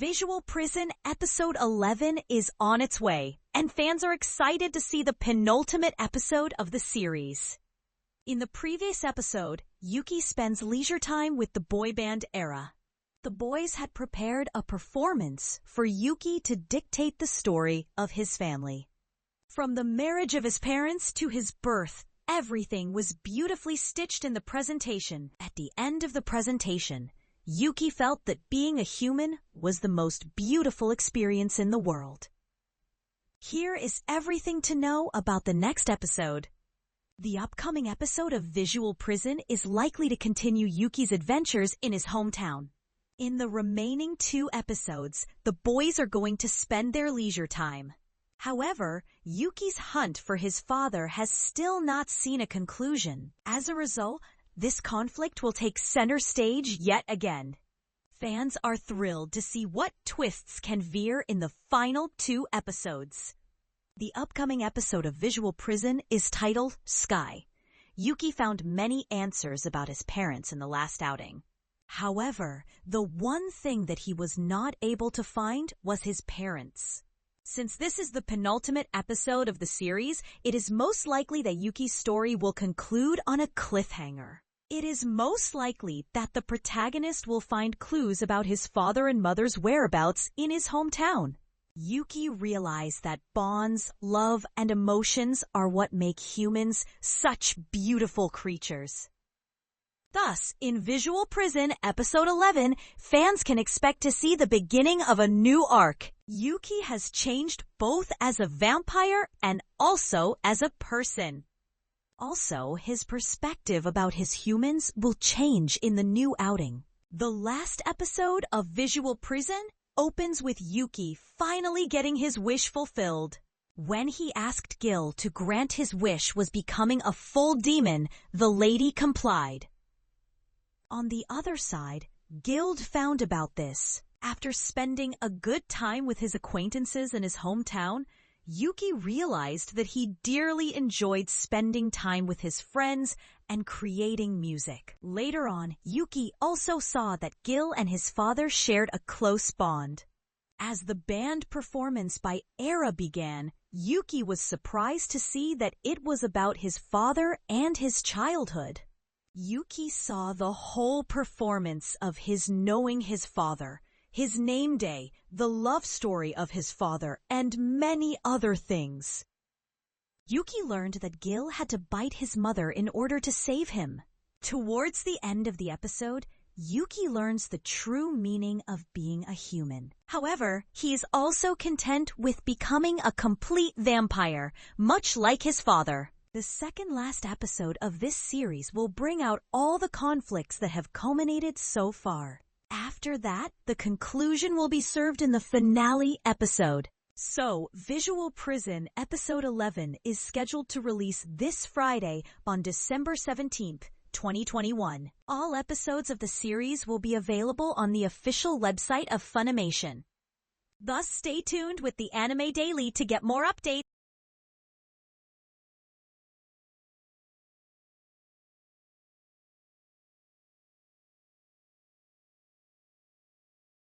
Visual Prison episode 11 is on its way, and fans are excited to see the penultimate episode of the series. In the previous episode, Yuki spends leisure time with the boy band Era. The boys had prepared a performance for Yuki to dictate the story of his family. From the marriage of his parents to his birth, everything was beautifully stitched in the presentation. At the end of the presentation, Yuki felt that being a human was the most beautiful experience in the world. Here is everything to know about the next episode. The upcoming episode of Visual Prison is likely to continue Yuki's adventures in his hometown. In the remaining 2 episodes, the boys are going to spend their leisure time. However, Yuki's hunt for his father has still not seen a conclusion. As a result, this conflict will take center stage yet again. Fans are thrilled to see what twists can veer in the final 2 episodes. The upcoming episode of Visual Prison is titled Sky. Yuki found many answers about his parents in the last outing. However, the one thing that he was not able to find was his parents. Since this is the penultimate episode of the series, it is most likely that Yuki's story will conclude on a cliffhanger. It is most likely that the protagonist will find clues about his father and mother's whereabouts in his hometown. Yuki realized that bonds, love, and emotions are what make humans such beautiful creatures. Thus, in Visual Prison episode 11, fans can expect to see the beginning of a new arc. Yuki has changed both as a vampire and also as a person. Also, his perspective about his humans will change in the new outing. The last episode of Visual Prison opens with Yuki finally getting his wish fulfilled. When he asked Gil to grant his wish was becoming a full demon, the lady complied. On the other side, Gil found about this. After spending a good time with his acquaintances in his hometown, Yuki realized that he dearly enjoyed spending time with his friends and creating music. Later on, Yuki also saw that Gil and his father shared a close bond. As the band performance by Era began, Yuki was surprised to see that it was about his father and his childhood. Yuki saw the whole performance of his knowing his father, his name day, the love story of his father, and many other things. Yuki learned that Gil had to bite his mother in order to save him. Towards the end of the episode, Yuki learns the true meaning of being a human. However, he is also content with becoming a complete vampire, much like his father. The second last episode of this series will bring out all the conflicts that have culminated so far. After that, the conclusion will be served in the finale episode. So, Visual Prison episode 11 is scheduled to release this Friday on December 17th, 2021. All episodes of the series will be available on the official website of Funimation. Thus, stay tuned with the Anime Daily to get more updates.